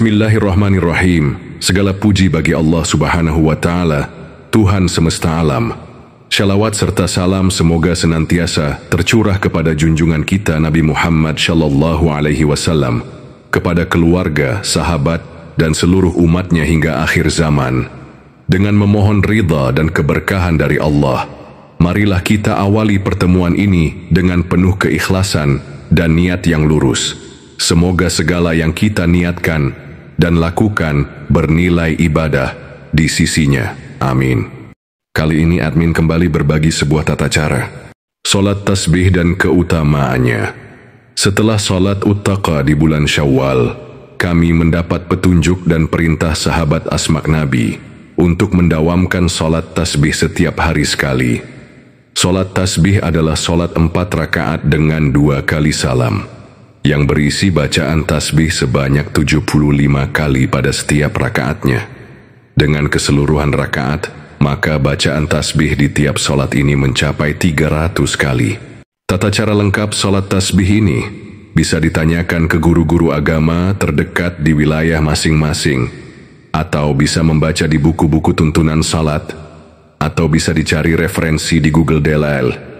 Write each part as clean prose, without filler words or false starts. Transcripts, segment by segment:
Bismillahirrahmanirrahim. Segala puji bagi Allah Subhanahu wa Ta'ala, Tuhan semesta alam. Shalawat serta salam semoga senantiasa tercurah kepada junjungan kita Nabi Muhammad Shallallahu Alaihi Wasallam, kepada keluarga, sahabat, dan seluruh umatnya hingga akhir zaman. Dengan memohon ridha dan keberkahan dari Allah, marilah kita awali pertemuan ini dengan penuh keikhlasan dan niat yang lurus. Semoga segala yang kita niatkan dan lakukan bernilai ibadah di sisinya. Amin. Kali ini admin kembali berbagi sebuah tata cara salat tasbih dan keutamaannya. Setelah salat Uttaqa di bulan Syawal, kami mendapat petunjuk dan perintah sahabat asmak Nabi untuk mendawamkan salat tasbih setiap hari sekali. Salat tasbih adalah salat 4 rakaat dengan 2 kali salam, yang berisi bacaan tasbih sebanyak 75 kali pada setiap rakaatnya. Dengan keseluruhan rakaat, maka bacaan tasbih di tiap salat ini mencapai 300 kali. Tata cara lengkap salat tasbih ini bisa ditanyakan ke guru-guru agama terdekat di wilayah masing-masing, atau bisa membaca di buku-buku tuntunan salat, atau bisa dicari referensi di Google Dalail.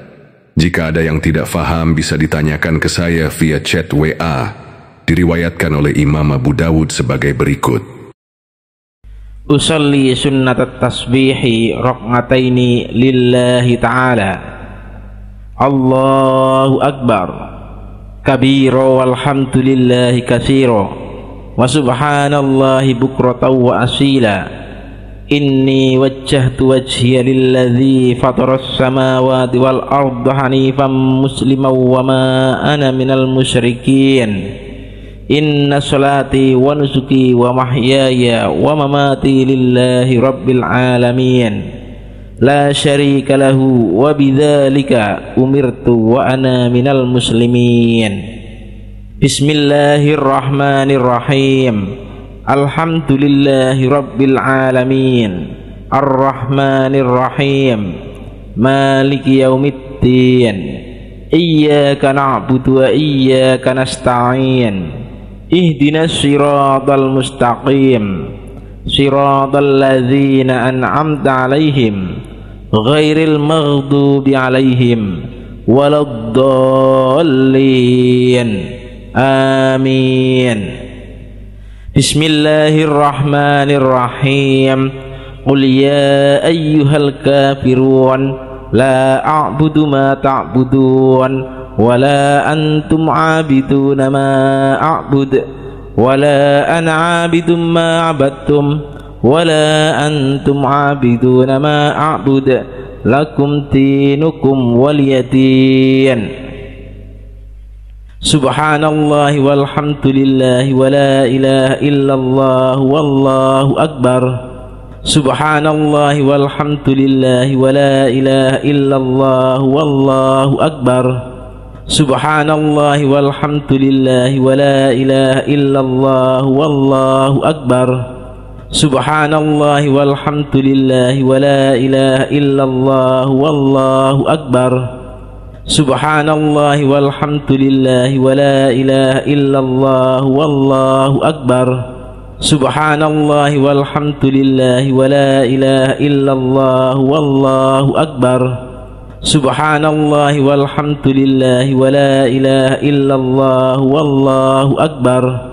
Jika ada yang tidak faham bisa ditanyakan ke saya via chat WA. Diriwayatkan oleh Imam Abu Dawud sebagai berikut. Usalli sunnat tasbihi rak'ataini lillahi ta'ala. Allahu Akbar kabira walhamdulillahi katsira wa subhanallahi bukratan wa asila. Inni wajjahtu wajhiya lilladzi fataras samawati wal arda hanifan musliman wa ma ana minal musyrikin. Inna salati wa nusuki wa mahyaya wa mamati lillahi rabbil alamin la syarika lahu wa bidzalika umirtu wa ana minal muslimin. Bismillahirrahmanirrahim. Alhamdulillahi rabbil alamin Ar-Rahmanir Rahim Maliki yaumiddin Iyyaka na'budu wa iyyaka nasta'in Ihdinas siratal mustaqim Siratal ladzina an'amta alaihim Ghairil maghdubi alaihim Waladdallin. Amin. Bismillahirrahmanirrahim. Qul ya ayyuhal kafirun la a'budu ma ta'budun wa la antum 'abiduna ma a'bud wa la ana 'abidun ma 'abadtum wa la antum 'abiduna ma a'bud lakum dinukum waliyadin. Subhanallahi walhamdulillahi wa la ilaha illallah wallahu akbar. Subhanallahi walhamdulillahi wa la ilaha illallah wallahu akbar. Subhanallahi walhamdulillahi wa la ilaha illallah wallahu akbar. Subhanallahi walhamdulillahi wa la ilaha illallah wallahu akbar. Subhanallahi walhamdulillahi wa la ilaha illallah wallahu akbar. Subhanallahi walhamdulillahi wa la ilaha illallah wallahu akbar. Subhanallahi walhamdulillahi wa la ilaha illallah wallahu akbar.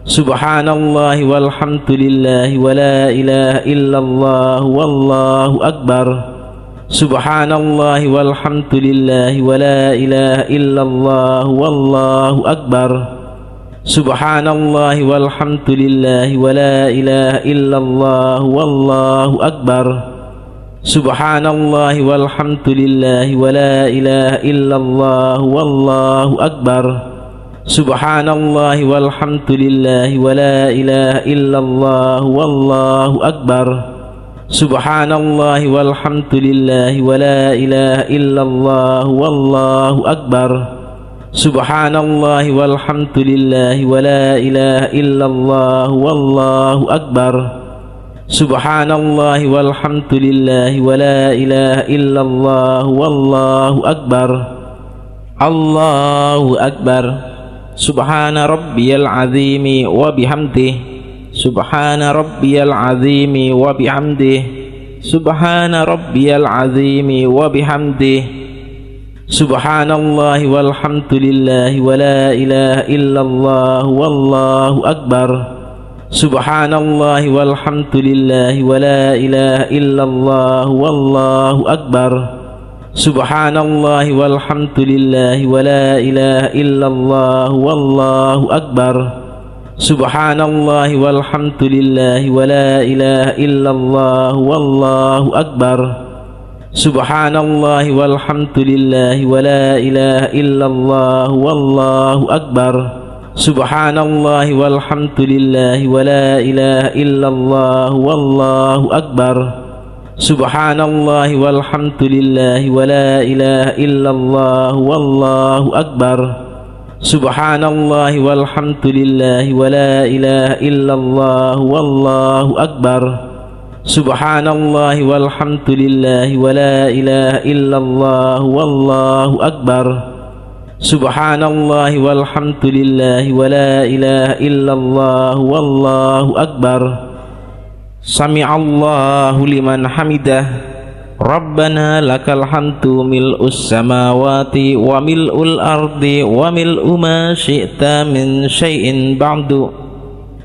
Subhanallahi walhamdulillahi wa la ilaha illallah wallahu akbar. Subhanallahi walhamdulillahi wa la ilaha illallah wallahu akbar. Subhanallahi walhamdulillahi wa la ilaha illallah wallahu akbar. Subhanallahi walhamdulillahi wa la ilaha illallah wallahu akbar. Subhanallahi walhamdulillahi wa la ilaha illallah wallahu akbar. Subhanallahi walhamdulillahi wa la ilaha illallah wallahu akbar. Subhanallahi walhamdulillahi wa la ilaha illallah wallahu akbar. Subhanallahi walhamdulillahi wa la ilaha illallah wallahu akbar. Allahu akbar. Subhana rabbiyal azimi wa bihamdihi Subhana rabbiyal azimi wa bihamdihi. Subhana rabbiyal azimi wa bihamdihi. Subhanallahi walhamdulillahi wa la ilaha illallah wallahu akbar. Subhanallahi walhamdulillahi wa la ilaha illallah wallahu akbar. Subhanallahi walhamdulillahi wa la ilaha illallah wallahu akbar. Subhanallahi walhamdulillahi wa la ilaha illallah wallahu akbar. Subhanallahi walhamdulillahi wa la ilaha illallah wallahu akbar. Subhanallahi walhamdulillahi wa la ilaha illallah wallahu akbar. Subhanallahi walhamdulillahi wa la ilaha illallah wallahu akbar. Subhanallahi walhamdulillahi wa la ilaha illallah wallahu akbar. Subhanallahi walhamdulillahi wa la ilaha illallah wallahu akbar. Subhanallahi walhamdulillahi wa la ilaha illallah wallahu akbar. Sami'allahu liman hamidah. Rabbana lakal hamdu mil'us samawati wa mil'ul ardi wa mil'u ma syi'ta min syai'in ba'du.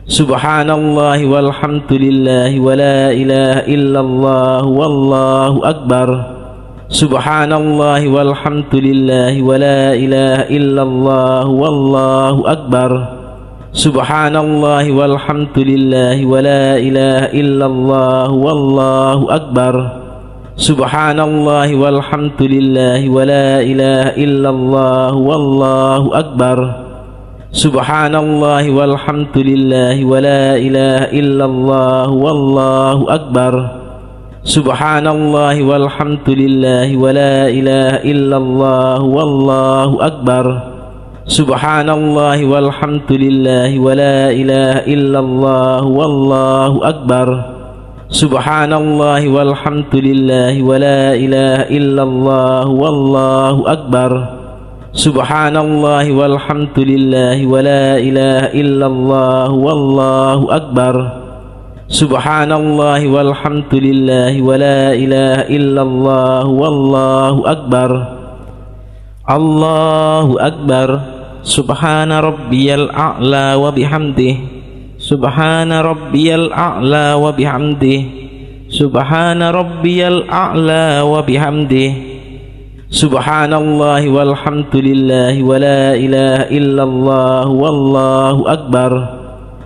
Subhanallahi walhamdulillahi wa la ilaha illallah wallahu akbar. Subhanallahi walhamdulillahi wa la ilaha illallah wallahu akbar. Subhanallahi walhamdulillahi wa la ilaha illallah wallahu akbar. Subhanallahi walhamdulillahi wa la ilaha illallah wallahu akbar. Subhanallahi walhamdulillahi wa la ilaha illallah wallahu akbar. Subhanallahi walhamdulillahi wa la ilaha illallah wallahu akbar. Subhanallahi walhamdulillahi wa la ilaha illallah wallahu akbar. Subhanallahi walhamdulillahi wa la ilaha illallah wallahu akbar. Subhanallahi walhamdulillahi wa la ilaha illallah wallahu akbar. Subhanallahi walhamdulillahi wa la ilaha illallah wallahu akbar. Allahu akbar. Subhana rabbiyal a'la wa bihamdihi. Subhana rabbiyal a'la wa bihamdihi. Subhana rabbiyal a'la wa bihamdihi. Subhanallahi walhamdulillahi wa la ilaha illallah wallahu akbar.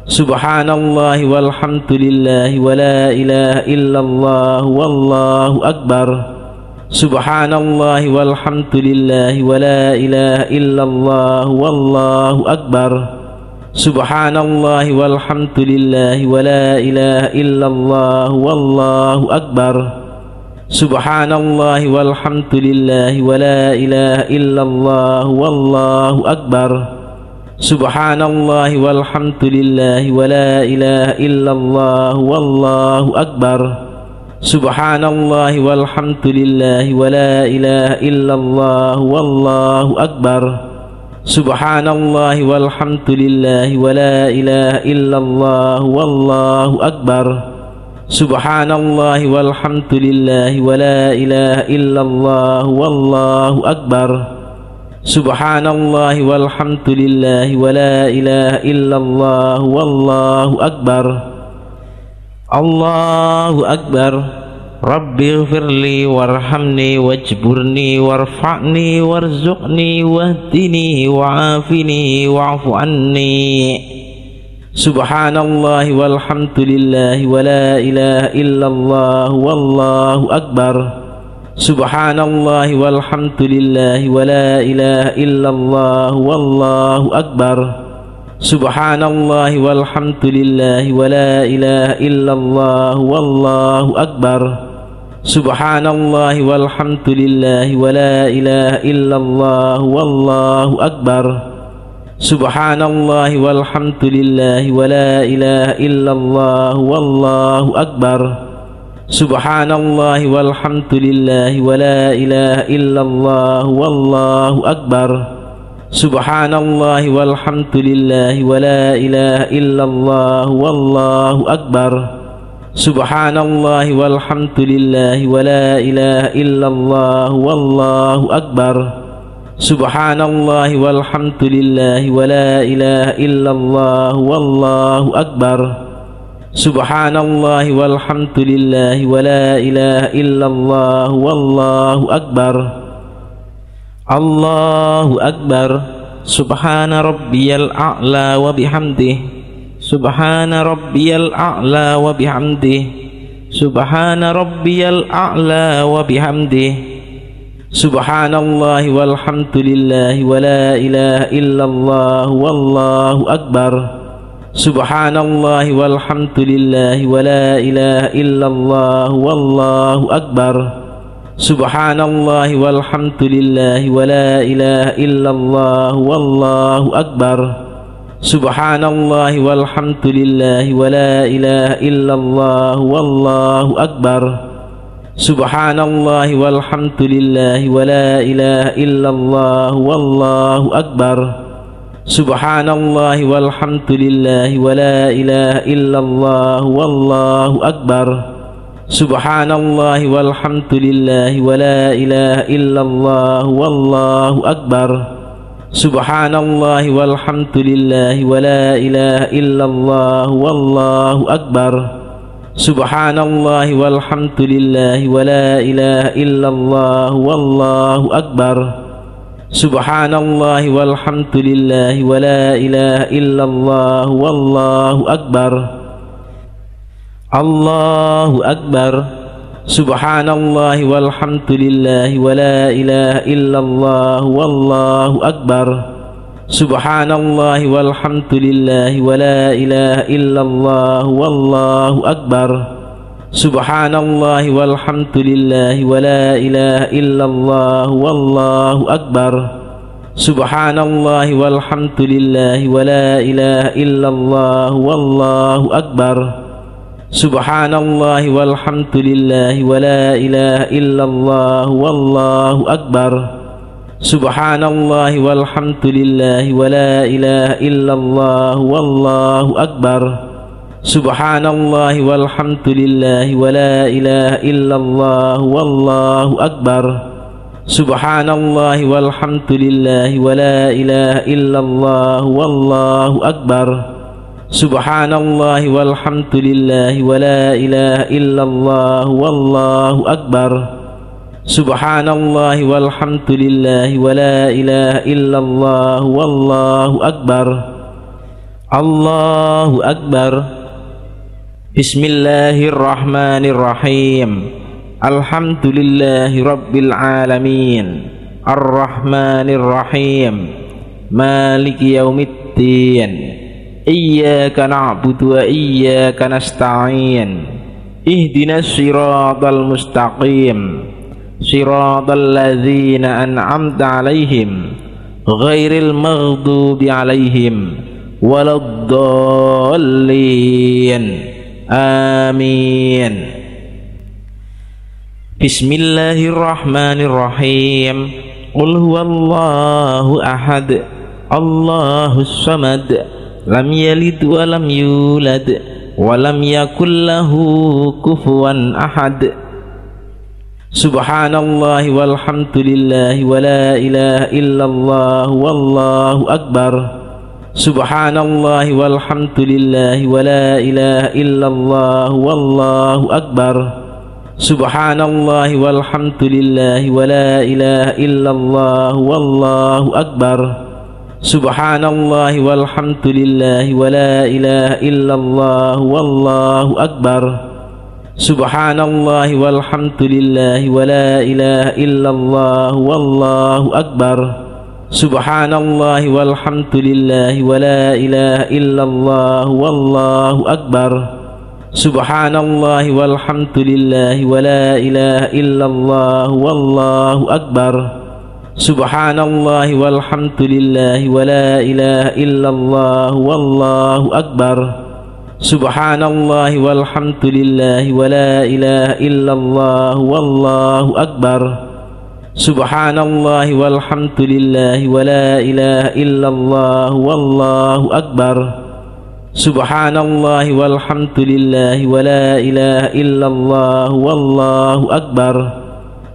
Subhanallahi walhamdulillahi wa la ilaha illallah wallahu akbar. Subhanallahi walhamdulillahi wa la ilaha illallah wallahu akbar. Subhanallahi walhamdulillahi wa la ilaha illallah wallahu akbar. Subhanallahi walhamdulillahi wa la ilaha illallah wallahu akbar. Subhanallahi walhamdulillahi wa la ilaha illallah wallahu akbar. Subhanallahi walhamdulillahi wa la ilaha illallah wallahu akbar. Subhanallahi walhamdulillahi wa la ilaha illallah wallahu akbar. Subhanallahi walhamdulillahi wa la ilaha illallah wallahu akbar. Subhanallahi walhamdulillahi wa la ilaha illallah wallahu akbar. Allahu akbar. Rabbighfirli warhamni wajburni warfa'ni warzuqni wahdini wa'afini wa'fu anni. Subhanallahi walhamdulillahi wa la ilaha illallah wallahu akbar. Subhanallahi walhamdulillahi wa la ilaha illallah wallahu akbar. Subhanallahi walhamdulillahi wa la ilaha illallah wallahu akbar. Subhanallahi walhamdulillahi wa la ilaha illallah wallahu akbar. Subhanallahi walhamdulillahi wa la ilaha illallah wallahu akbar. Subhanallahi walhamdulillahi wa la ilaha illallah wallahu akbar. Subhanallah walhamdulillah wa la ilaha illallah wallahu akbar. Subhanallah walhamdulillah wa la ilaha illallah wallahu akbar. Subhanallah walhamdulillah wa la ilaha illallah wallahu akbar. Subhanallah walhamdulillah wa la ilaha illallah wallahu akbar. Allahu akbar. Subhana rabbiyal a'la wa bihamdih. Subhana rabbiyal a'la wa bihamdih. Subhana rabbiyal a'la wa bihamdih. Subhanallah walhamdulillah wa la ilaha illallah wallahu akbar. Subhanallah walhamdulillah wa la ilaha illallah wallahu akbar. Subhanallah walhamdulillah wa la ilaha illallah wallahu akbar. Subhanallah walhamdulillah wa la ilaha illallah wallahu akbar. Subhanallah walhamdulillah wa la ilaha illallah wallahu akbar. Subhanallah walhamdulillah wa la ilaha illallah wallahu akbar. Subhanallah walhamdulillah wa la ilaha illallah wallahu akbar. Subhanallah walhamdulillah wa la ilaha illallah wallahu akbar. Subhanallah walhamdulillah wa la ilaha illallah wallahu akbar. Subhanallah walhamdulillah wa la ilaha illallah wallahu akbar. Allahu akbar. Subhanallah walhamdulillah wa la ilaha illallah wallahu akbar. Subhanallah walhamdulillah wa la ilaha illallah wallahu akbar. Subhanallah walhamdulillah wa la ilaha illallah wallahu akbar. Subhanallah walhamdulillah wa la ilaha illallah wallahu akbar. Subhanallah walhamdulillah wa la ilaha illallah wallahu akbar. Subhanallah walhamdulillah wa la ilaha illallah wallahu akbar. Subhanallah walhamdulillah wa la ilaha illallah wallahu akbar. Subhanallah walhamdulillah wa la ilaha illallah wallahu akbar. Subhanallah walhamdulillah wa la ilaha illallah wallahu akbar. Subhanallah walhamdulillah wa la ilaha illallah wallahu akbar. Allahu akbar. Bismillahirrahmanirrahim. Alhamdulillahi rabbil alamin. Ar-Rahmanirrahim. Maliki yaumiddin. Iyyaka na'budu wa iyyaka nasta'in. Ihdinas siratal mustaqim. Siratal ladzina an'amta 'alaihim ghairil maghdubi 'alaihim waladdallin. Amin. Bismillahirrahmanirrahim. Qul huwallahu ahad. Allahus samad. Lam yalid wa lam yulad wa lam yakul lahu kufuwan ahad. Subhanallah walhamdulillah wa la ilaha illallah wallahu akbar. Subhanallah walhamdulillah wa la ilaha illallah wallahu akbar. Subhanallah walhamdulillah wa la ilaha illallah wallahu akbar. Subhanallah walhamdulillah wa la ilaha illallah wallahu akbar. Subhanallah walhamdulillah wa la ilaha illallah wallahu akbar. Subhanallah walhamdulillah wa la ilaha illallah wallahu akbar. Subhanallah walhamdulillah wa la ilaha illallah wallahu akbar. Subhanallah walhamdulillah wa la ilaha illallah wallahu akbar. Subhanallah walhamdulillah wa la ilaha illallah wallahu akbar. Subhanallah walhamdulillah wa la ilaha illallah wallahu akbar. Subhanallah walhamdulillah wa la ilaha illallah wallahu akbar.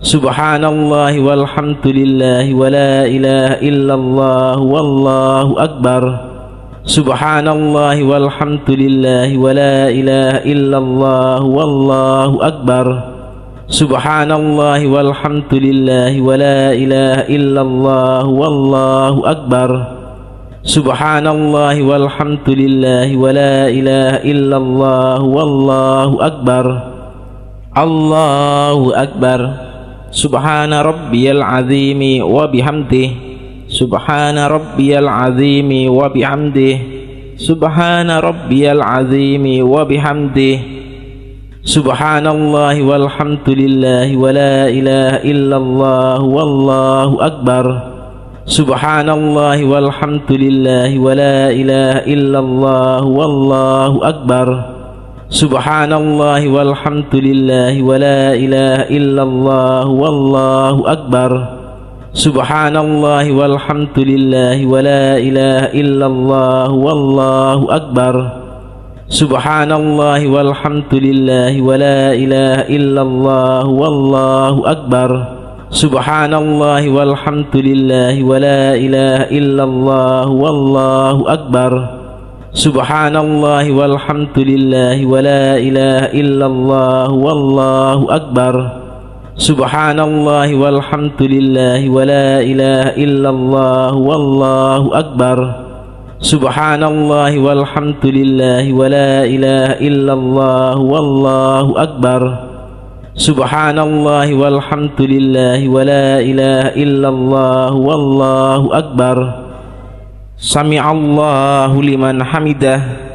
Subhanallah walhamdulillah wa la ilaha illallah wallahu akbar. Subhanallah walhamdulillah wa la ilaha illallah wallahu akbar. Subhanallah walhamdulillah wa la ilaha illallah wallahu akbar. Subhanallah walhamdulillah wa la ilaha illallah wallahu akbar. Allahu akbar. Subhana rabbiyal azimi wa bihamdihi. Subhana rabbiyal azimi wa bihamdihi. Subhana rabbiyal azimi wa bihamdihi. Subhanallah walhamdulillah wa la ilaha illallah wallahu akbar. Subhanallah walhamdulillah wa la ilaha illallah wallahu akbar. Subhanallah walhamdulillah wa la ilaha illallah wallahu akbar. Subhanallah walhamdulillah wa la ilaha illallah wallahu akbar. Subhanallah walhamdulillah wa la ilaha illallah wallahu akbar. Subhanallah walhamdulillah wa la ilaha illallah wallahu akbar. Subhanallah walhamdulillah wa la ilaha illallah wallahu akbar. Subhanallah walhamdulillah wa la ilaha illallah wallahu akbar. Subhanallah walhamdulillah wa la ilaha illallah wallahu akbar. Subhanallah walhamdulillah wa la ilaha illallah wallahu akbar. Sami'allahu liman hamidah.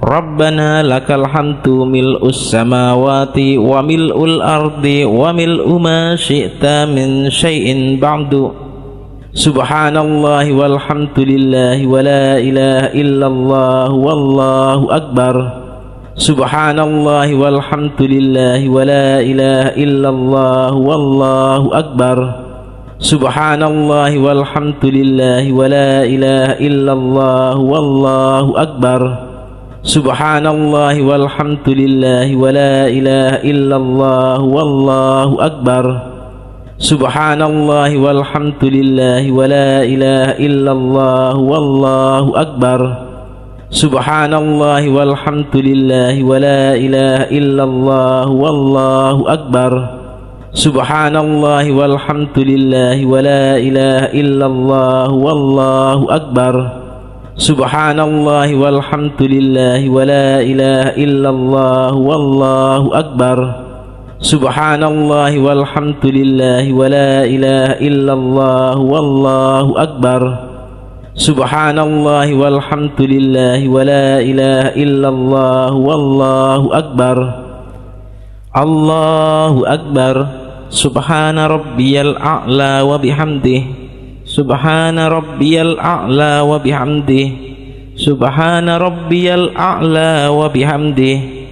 Rabbana lakal hamdu mil'us samawati wa mil'ul ardi wa mil'u ma syi'ta min syai'in ba'du. Subhanallah walhamdulillah wa la ilaha illallah wallahu akbar. Subhanallah walhamdulillah wa la ilaha illallah wallahu akbar. Subhanallah walhamdulillah wa la ilaha illallah wallahu akbar. Subhanallah walhamdulillah wa la ilaha illallah wallahu akbar. Subhanallah walhamdulillah wa la ilaha illallah wallahu akbar. Subhanallah walhamdulillah wa la ilaha illallah wallahu akbar. Subhanallah walhamdulillah wa la ilaha illallah wallahu akbar. Subhanallah walhamdulillah wa la ilaha illallah wallahu akbar. Subhanallah walhamdulillah wa la ilaha illallah wallahu akbar. Subhanallah walhamdulillah wa la ilaha illallah wallahu akbar. Allahu akbar. Subhana rabbiyal a'la wa bihamdihi. Subhana rabbiyal a'la wa bihamdihi. Subhana rabbiyal a'la wa bihamdihi.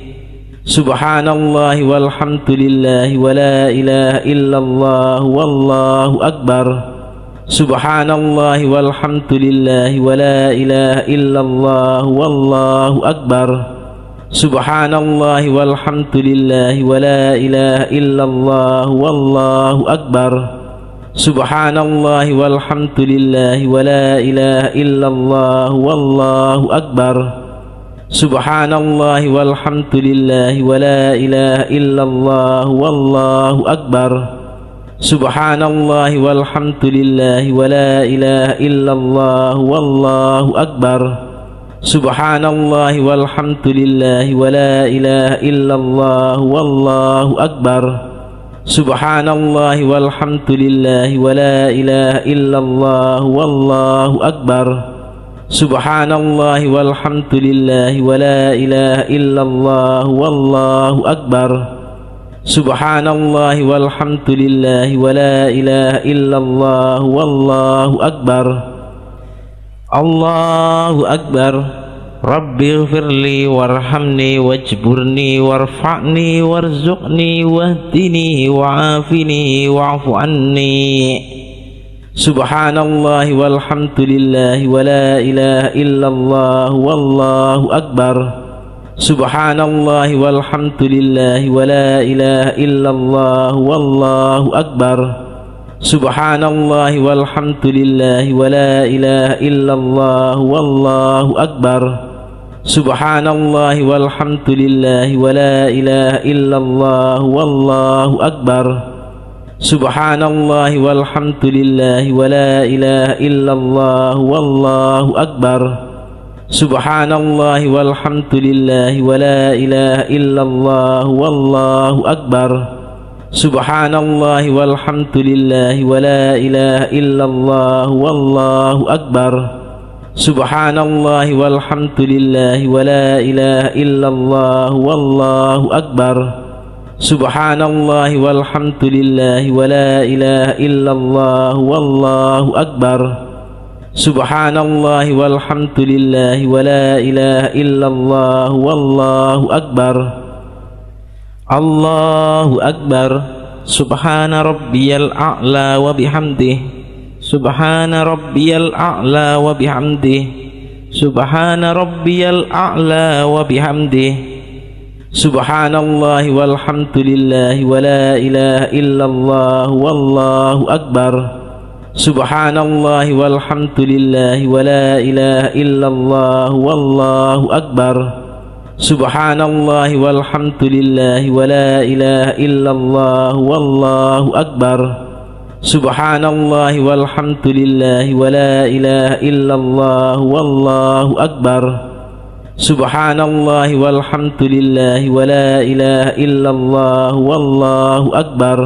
Subhanallah walhamdulillah wa la ilaha illallah wallahu akbar. Subhanallah walhamdulillah wa la ilaha illallah wallahu akbar. Subhanallah walhamdulillah wa la ilaha illallah wallahu akbar. Subhanallah walhamdulillah wa la ilaha illallah wallahu akbar. Subhanallah walhamdulillah wa la ilaha illallah wallahu akbar. Subhanallah walhamdulillah wa la ilaha illallah wallahu akbar. Subhanallah walhamdulillah wa la ilaha illallah wallahu akbar. Subhanallah walhamdulillah wa la ilaha illallah wallahu akbar. Subhanallah walhamdulillah wa la ilaha illallah wallahu akbar. Subhanallah walhamdulillah wa la ilaha illallah wallahu akbar. Allahu akbar. Rabbi ighfirli warhamni wajburni warfa'ni warzuqni wahdini wa'afini wa'fu anni. Subhanallah walhamdulillah wa la ilaha illallah wallahu akbar. Subhanallah walhamdulillah wa la ilaha illallah wallahu akbar. Subhanallah walhamdulillah wa la ilaha illallah wallahu akbar. Subhanallah walhamdulillah wa la ilaha illallah wallahu akbar. Subhanallah walhamdulillah wa la ilaha illallah wallahu akbar. Subhanallah walhamdulillah wa la ilaha illallah wallahu akbar. Subhanallah walhamdulillah wa la ilaha illallah wallahu akbar. Subhanallah walhamdulillah wa la ilaha illallah wallahu akbar. Subhanallah walhamdulillah wa la ilaha illallah wallahu akbar. Subhanallah walhamdulillah wa la ilaha illallah wallahu akbar. Allahu akbar. Subhana rabbiyal a'la wa bihamdihi. Subhana rabbiyal a'la wa bihamdihi. Subhana rabbiyal a'la wa bihamdihi. Subhanallah walhamdulillah wa la ilaha illallah wallahu akbar. Subhanallah walhamdulillah wa la ilaha illallah wallahu akbar. Subhanallah walhamdulillah wa la ilaha illallah wallahu akbar. Subhanallah walhamdulillah wa la ilaha illallah wallahu akbar. Subhanallah walhamdulillah wa la ilaha illallah wallahu akbar.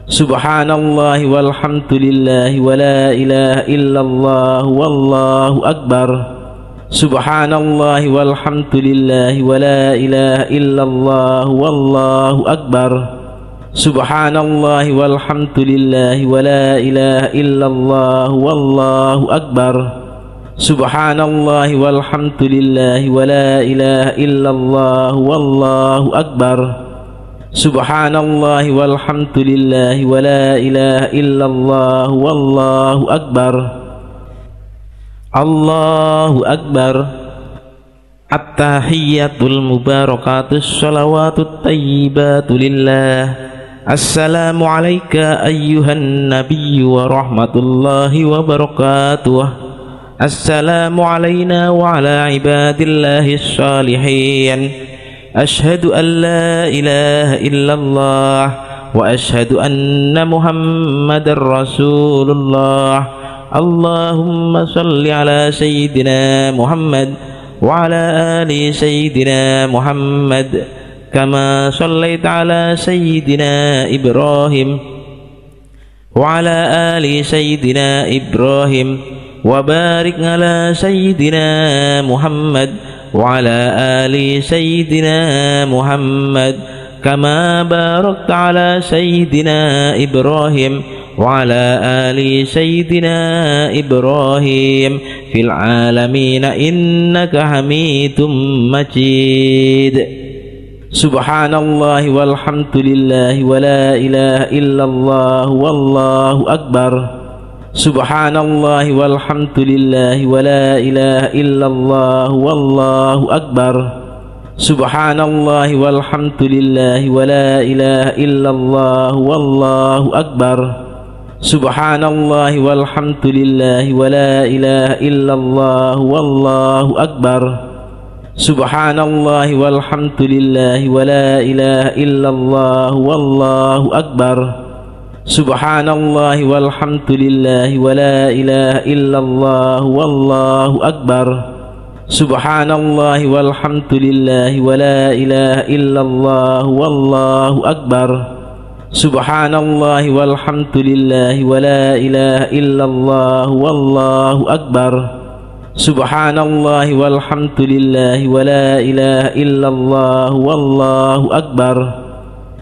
Subhanallah walhamdulillah wa la ilaha illallah wallahu akbar. Subhanallah walhamdulillah wa la ilaha illallah wallahu akbar. Subhanallah walhamdulillah wa la ilaha illallah wallahu akbar. Subhanallah walhamdulillah wa la ilaha illallah wallahu akbar. Subhanallah walhamdulillah wa la ilaha illallah wallahu akbar. Allahu akbar. At-tahiyyatul mubarakatus shalawatut tayyibatu lillah. Assalamu alayka ayyuhan nabiyyu wa rahmatullahi wa barakatuh. Assalamu alayna wa ala ibadillahi shalihin. Ashhadu an la ilaha illallah wa ashhadu anna muhammadar rasulullah. Allahumma salli ala sayyidina Muhammad wa ala ali sayyidina Muhammad kama sallaita ala sayyidina Ibrahim wa ala ali sayyidina Ibrahim wa barik ala sayyidina Muhammad wa ala ali sayyidina Muhammad kama barakta ala sayyidina Ibrahim wa ala ali sayyidina Ibrahim fil alamin innaka Hamidum Majid. Subhanallah walhamdulillah wa la ilaha illallah wallahu akbar. Subhanallah walhamdulillah wa la ilaha illallah wallahu akbar. Subhanallah walhamdulillah wa la ilaha illallah wallahu akbar. Subhanallah walhamdulillah wa la ilaha illallah wallahu akbar. Subhanallah walhamdulillah wa la ilaha illallah wallahu akbar. Subhanallah walhamdulillah wa la ilaha illallah wallahu akbar. Subhanallah walhamdulillah wa la ilaha illallah wallahu akbar. Subhanallah walhamdulillah wa la ilaha illallah wallahu akbar. Subhanallah walhamdulillah wa la ilaha illallah wallahu akbar.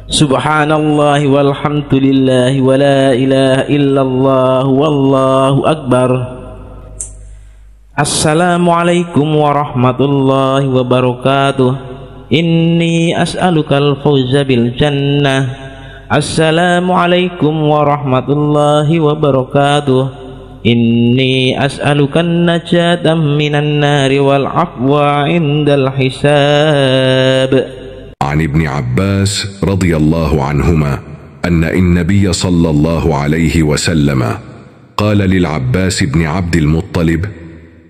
Subhanallah walhamdulillah wa la ilaha illallah wallahu akbar. Assalamualaikum warahmatullahi wabarakatuh. Inni as'alukal fawza bil jannah. Assalamualaikum warahmatullahi wabarakatuh. Inni as'alukan najatan minan nari wal afwa indal hisab. An Ibni Abbas radhiyallahu anhuma anna an-nabiy sallallahu alaihi wasallam qala lil Abbas ibn Abdul Muttalib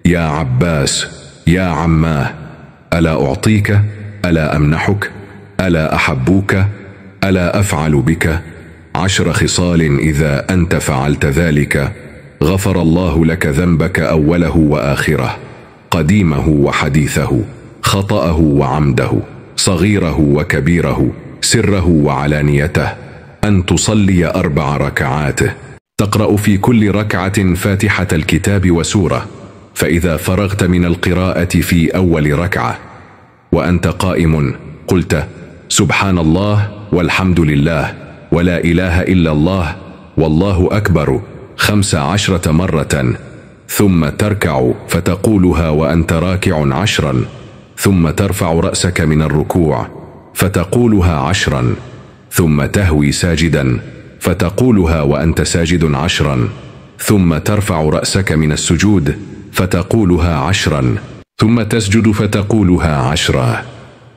ya Abbas ya ammah ala u'tika ala amnahuk ala ahabbuka ala af'alu bika 10 khisal idha anta fa'alta dhalika غفر الله لك ذنبك أوله وآخره قديمه وحديثه خطأه وعمده صغيره وكبيره سره وعلانيته أن تصلي 4 ركعات تقرأ في كل ركعة فاتحة الكتاب وسورة فإذا فرغت من القراءة في أول ركعة وأنت قائم قلت سبحان الله والحمد لله ولا إله إلا الله والله أكبر 15 مرة ثم تركع فتقولها وأنت راكع 10 ثم ترفع رأسك من الركوع فتقولها 10 ثم تهوي ساجدا فتقولها وأنت ساجد 10 ثم ترفع رأسك من السجود فتقولها 10 ثم تسجد فتقولها 10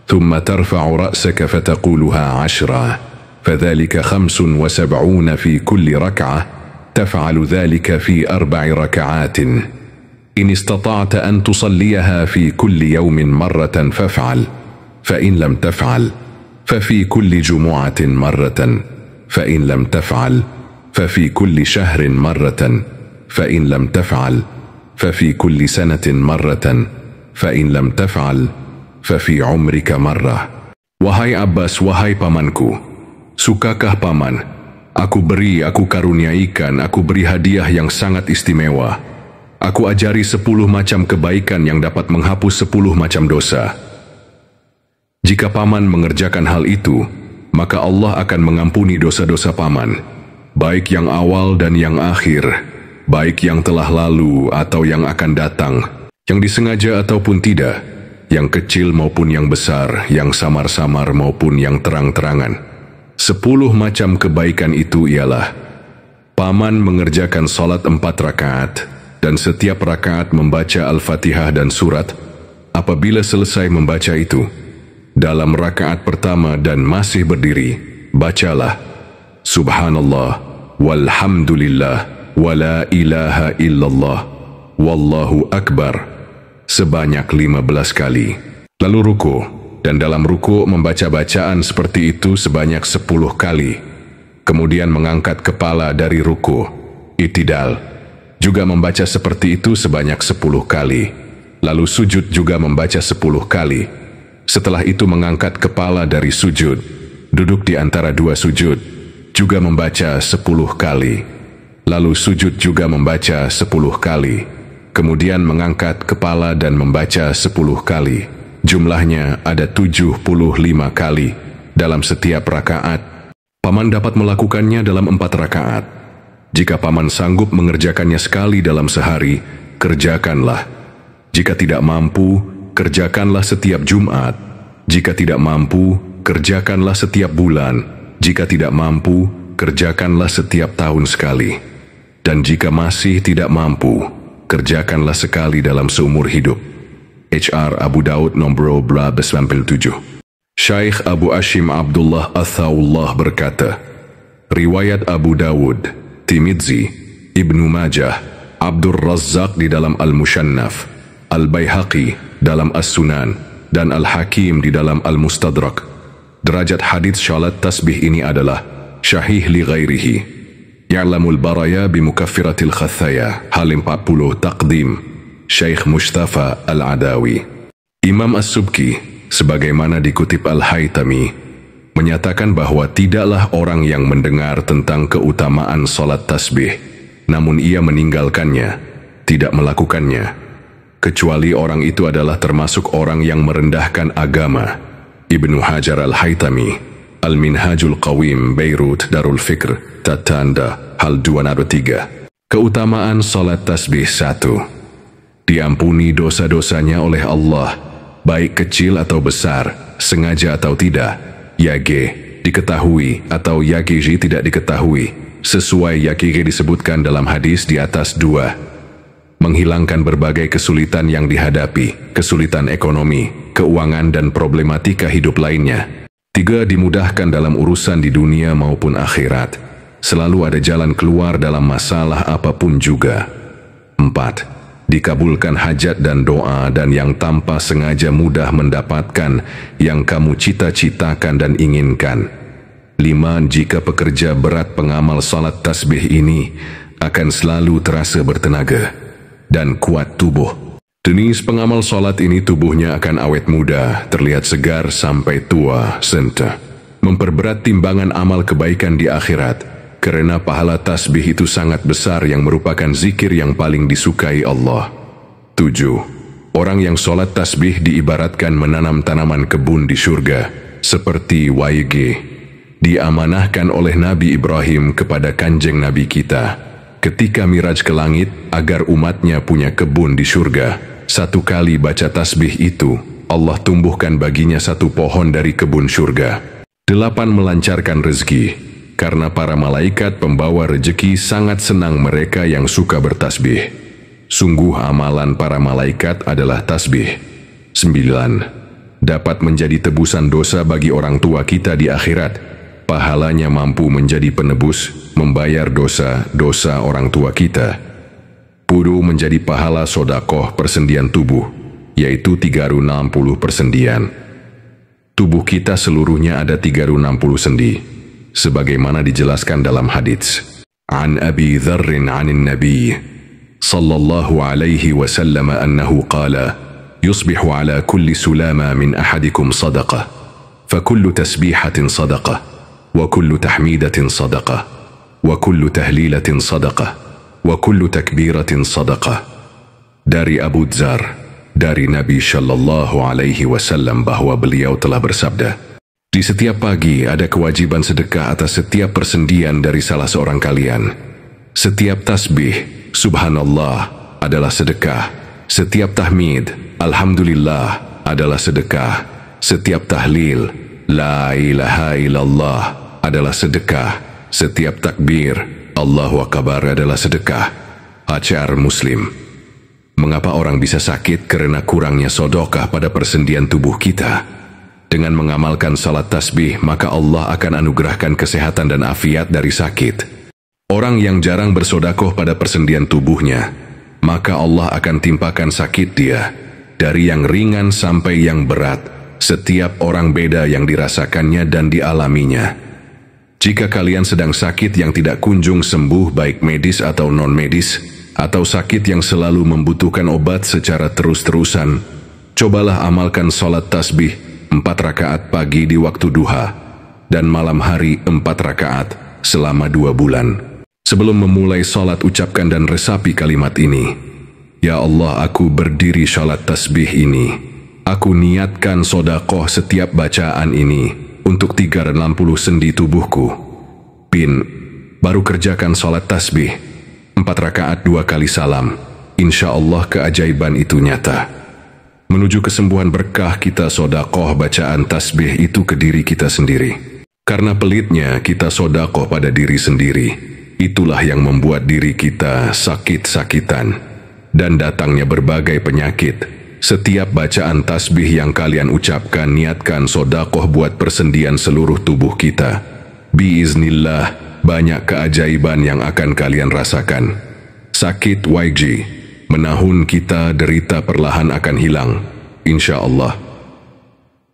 ثم ترفع رأسك فتقولها 10 فذلك 75 في كل ركعة تفعل ذلك في 4 ركعات إن استطعت أن تصليها في كل يوم مرة فافعل فإن لم تفعل ففي كل جمعة مرة فإن لم تفعل ففي كل شهر مرة فإن لم تفعل ففي كل سنة مرة فإن لم تفعل ففي عمرك مرة. Wahai Abbas, wahai pamanku, sukakah paman aku karuniaikan, aku beri hadiah yang sangat istimewa. Aku ajari 10 macam kebaikan yang dapat menghapus 10 macam dosa. Jika paman mengerjakan hal itu, maka Allah akan mengampuni dosa-dosa paman, baik yang awal dan yang akhir, baik yang telah lalu atau yang akan datang, yang disengaja ataupun tidak, yang kecil maupun yang besar, yang samar-samar maupun yang terang-terangan. 10 macam kebaikan itu ialah: paman mengerjakan salat 4 rakaat dan setiap rakaat membaca Al-Fatihah dan surat. Apabila selesai membaca itu, dalam rakaat pertama dan masih berdiri, bacalah Subhanallah walhamdulillah wala ilaha illallah wallahu akbar sebanyak 15 kali. Lalu ruku, dan dalam ruku membaca bacaan seperti itu sebanyak 10 kali. Kemudian mengangkat kepala dari ruku, i'tidal, juga membaca seperti itu sebanyak 10 kali. Lalu sujud juga membaca 10 kali. Setelah itu mengangkat kepala dari sujud, duduk di antara 2 sujud, juga membaca 10 kali. Lalu sujud juga membaca 10 kali. Kemudian mengangkat kepala dan membaca 10 kali. Jumlahnya ada 75 kali dalam setiap rakaat. Paman dapat melakukannya dalam 4 rakaat. Jika paman sanggup mengerjakannya sekali dalam sehari, kerjakanlah. Jika tidak mampu, kerjakanlah setiap Jumat. Jika tidak mampu, kerjakanlah setiap bulan. Jika tidak mampu, kerjakanlah setiap tahun sekali. Dan jika masih tidak mampu, kerjakanlah sekali dalam seumur hidup. HR Abu Daud nombor 97. Syekh Abu Ashim Abdullah Athaullah berkata, riwayat Abu Dawud, Tirmidzi, Ibnu Majah, Abdur Razzaq di dalam Al-Mushannaf, Al-Baihaqi dalam As-Sunan, dan Al-Hakim di dalam Al-Mustadrak. Derajat hadits syalat tasbih ini adalah syahih li ghairihi. Ya'lamul baraya bimukaffiratil khathaya. Hal 40 taqdim Syekh Mustafa Al-Adawi. Imam As-Subki, sebagaimana dikutip Al-Haytami, menyatakan bahwa tidaklah orang yang mendengar tentang keutamaan salat tasbih, namun ia meninggalkannya, tidak melakukannya, kecuali orang itu adalah termasuk orang yang merendahkan agama. Ibnu Hajar Al-Haytami, Al-Minhajul Qawim, Beirut, Darul Fikr, Tatanda, hal 203. Keutamaan salat tasbih 1. diampuni dosa-dosanya oleh Allah, baik kecil atau besar, sengaja atau tidak, yage, diketahui atau yagiji tidak diketahui, sesuai yagige disebutkan dalam hadis di atas 2. Menghilangkan berbagai kesulitan yang dihadapi, kesulitan ekonomi, keuangan dan problematika hidup lainnya. 3. Dimudahkan dalam urusan di dunia maupun akhirat. Selalu ada jalan keluar dalam masalah apapun juga. 4. Dikabulkan hajat dan doa dan yang tanpa sengaja mudah mendapatkan yang kamu cita-citakan dan inginkan. 5. Jika pekerja berat pengamal salat tasbih ini akan selalu terasa bertenaga dan kuat tubuh. Jenis pengamal salat ini tubuhnya akan awet muda, terlihat segar sampai tua senta. Memperberat timbangan amal kebaikan di akhirat, karena pahala tasbih itu sangat besar yang merupakan zikir yang paling disukai Allah. 7. Orang yang salat tasbih diibaratkan menanam tanaman kebun di surga, seperti YG. Diamanahkan oleh Nabi Ibrahim kepada kanjeng Nabi kita, ketika miraj ke langit agar umatnya punya kebun di surga. 1 kali baca tasbih itu, Allah tumbuhkan baginya 1 pohon dari kebun surga. 8. Melancarkan rezeki, karena para malaikat pembawa rezeki sangat senang mereka yang suka bertasbih. Sungguh amalan para malaikat adalah tasbih. 9. Dapat menjadi tebusan dosa bagi orang tua kita di akhirat. Pahalanya mampu menjadi penebus, membayar dosa-dosa orang tua kita. 10. Menjadi pahala sodakoh persendian tubuh, yaitu 360 persendian. Tubuh kita seluruhnya ada 360 sendi, sebagaimana dijelaskan dalam hadits. An Abi Dzarrin 'anil Nabi sallallahu alaihi wasallam annahu qala, yusbihu ala kulli sulama min ahadikum sadaqah, fa kullu tasbihatin sadaqah, wa kullu tahmidatin sadaqah, wa kullu tahlilatin sadaqah, wa kullu takbiratin sadaqah. Dari Abu Dzar, dari Nabi Shallallahu Alaihi Wasallam bahwa beliau telah bersabda, di setiap pagi ada kewajiban sedekah atas setiap persendian dari salah seorang kalian. Setiap tasbih, subhanallah, adalah sedekah. Setiap tahmid, alhamdulillah, adalah sedekah. Setiap tahlil, la ilaha illallah, adalah sedekah. Setiap takbir, Allahu Akbar, adalah sedekah. Acar Muslim. Mengapa orang bisa sakit? Karena kurangnya sedekah pada persendian tubuh kita. Dengan mengamalkan salat tasbih, maka Allah akan anugerahkan kesehatan dan afiat dari sakit. Orang yang jarang bersedekah pada persendian tubuhnya, maka Allah akan timpakan sakit dia, dari yang ringan sampai yang berat. Setiap orang beda yang dirasakannya dan dialaminya. Jika kalian sedang sakit yang tidak kunjung sembuh, baik medis atau non-medis, atau sakit yang selalu membutuhkan obat secara terus-terusan, cobalah amalkan salat tasbih 4 rakaat pagi di waktu duha, dan malam hari 4 rakaat selama 2 bulan. Sebelum memulai salat, ucapkan dan resapi kalimat ini. Ya Allah, aku berdiri salat tasbih ini. Aku niatkan sedekah setiap bacaan ini untuk 360 sendi tubuhku. Baru kerjakan salat tasbih 4 rakaat 2 kali salam. Insya Allah keajaiban itu nyata. Menuju kesembuhan berkah kita sedekah bacaan tasbih itu ke diri kita sendiri. Karena pelitnya kita sedekah pada diri sendiri, itulah yang membuat diri kita sakit-sakitan dan datangnya berbagai penyakit. Setiap bacaan tasbih yang kalian ucapkan, niatkan sedekah buat persendian seluruh tubuh kita. Biiznillah, banyak keajaiban yang akan kalian rasakan. Sakit YG, menahun kita derita perlahan akan hilang, insya Allah.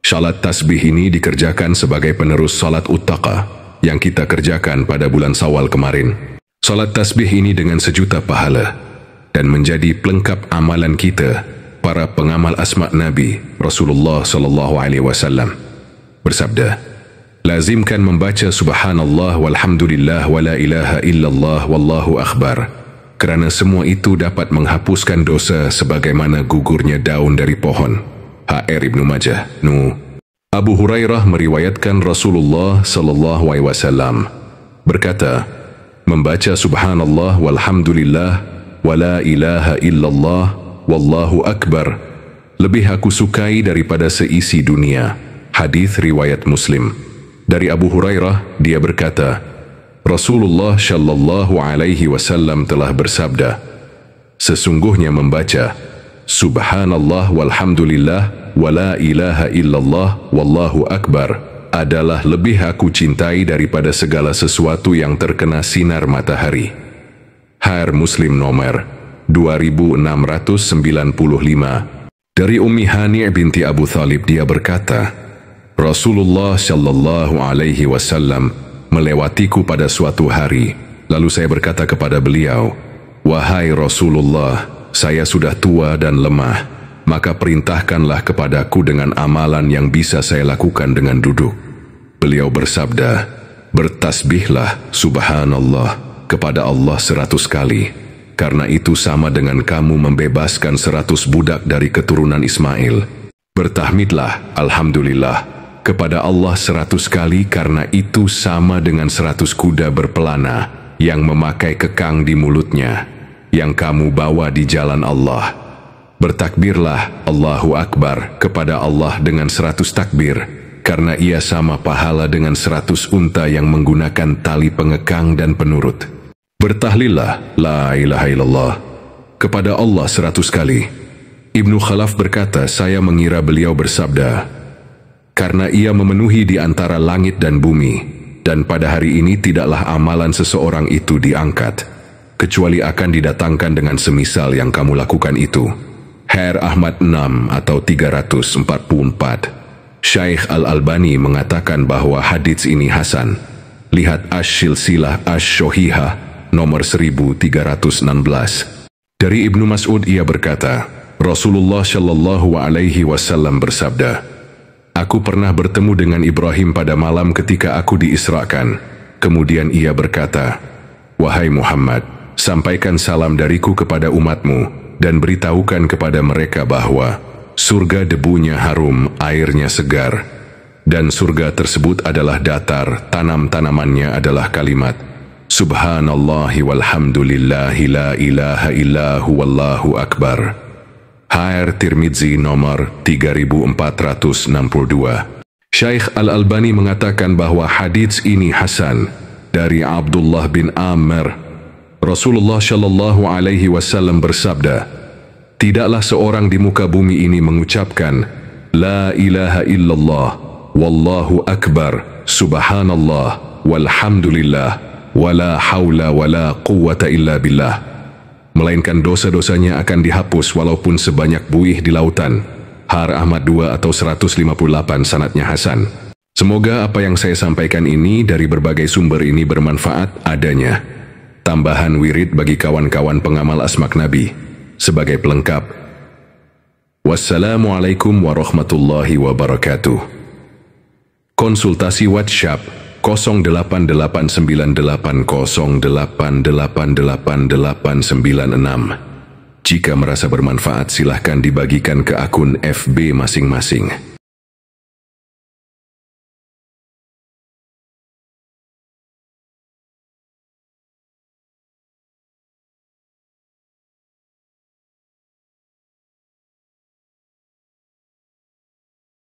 Salat tasbih ini dikerjakan sebagai penerus salat uttaqah yang kita kerjakan pada bulan Syawal kemarin. Salat tasbih ini dengan 1 juta pahala dan menjadi pelengkap amalan kita. Para pengamal asma Nabi Rasulullah sallallahu alaihi wasallam bersabda, lazimkan membaca subhanallah walhamdulillah wala ilaha illallah wallahu akbar, kerana semua itu dapat menghapuskan dosa sebagaimana gugurnya daun dari pohon. HR Ibnu Majah. Abu Hurairah meriwayatkan Rasulullah sallallahu alaihi wasallam berkata, membaca subhanallah walhamdulillah wala ilaha illallah wallahu akbar, lebih aku sukai daripada seisi dunia. Hadis riwayat Muslim. Dari Abu Hurairah, dia berkata, Rasulullah Shallallahu Alaihi Wasallam telah bersabda, sesungguhnya membaca Subhanallah walhamdulillah wa la ilaha illallah wallahu akbar adalah lebih aku cintai daripada segala sesuatu yang terkena sinar matahari. Hadis Muslim nomor 2695. Dari Ummi Hani' binti Abu Thalib, dia berkata, Rasulullah Shallallahu Alaihi Wasallam melewatiku pada suatu hari. Lalu saya berkata kepada beliau, wahai Rasulullah, saya sudah tua dan lemah, maka perintahkanlah kepadaku dengan amalan yang bisa saya lakukan dengan duduk. Beliau bersabda, bertasbihlah subhanallah kepada Allah 100 kali, karena itu sama dengan kamu membebaskan 100 budak dari keturunan Ismail. Bertahmidlah alhamdulillah kepada Allah 100 kali, karena itu sama dengan 100 kuda berpelana yang memakai kekang di mulutnya, yang kamu bawa di jalan Allah. Bertakbirlah Allahu Akbar kepada Allah dengan 100 takbir, karena ia sama pahala dengan 100 unta yang menggunakan tali pengekang dan penurut. Bertahlillah la ilaha illallah kepada Allah 100 kali. Ibnu Khalaf berkata, saya mengira beliau bersabda, karena ia memenuhi di antara langit dan bumi, dan pada hari ini tidaklah amalan seseorang itu diangkat, kecuali akan didatangkan dengan semisal yang kamu lakukan itu. Hadis Ahmad 6 atau 344. Syekh Al-Albani mengatakan bahwa hadits ini hasan. Lihat Asy-Silsilah Asy-Shahihah nomor 1316. Dari Ibnu Mas'ud, ia berkata, Rasulullah Shallallahu Alaihi Wasallam bersabda, aku pernah bertemu dengan Ibrahim pada malam ketika aku diisrakan. Kemudian ia berkata, wahai Muhammad, sampaikan salam dariku kepada umatmu, dan beritahukan kepada mereka bahwa surga debunya harum, airnya segar, dan surga tersebut adalah datar, tanam-tanamannya adalah kalimat Subhanallahi walhamdulillahi la ilaha illahu wallahu akbar. Hadis Tirmidzi nomor 3462. Syekh Al-Albani mengatakan bahwa hadits ini hasan. Dari Abdullah bin Amr, Rasulullah Shallallahu Alaihi Wasallam bersabda, tidaklah seorang di muka bumi ini mengucapkan la ilaha illallah wallahu akbar subhanallah walhamdulillah wala haula wala quwwata illa billah, melainkan dosa-dosanya akan dihapus walaupun sebanyak buih di lautan. Hadis Ahmad 2 atau 158, sanadnya hasan. Semoga apa yang saya sampaikan ini dari berbagai sumber ini bermanfaat adanya. Tambahan wirid bagi kawan-kawan pengamal asma Nabi sebagai pelengkap. Wassalamualaikum warahmatullahi wabarakatuh. Konsultasi WhatsApp 0888088886. Jika merasa bermanfaat, silahkan dibagikan ke akun FB masing-masing.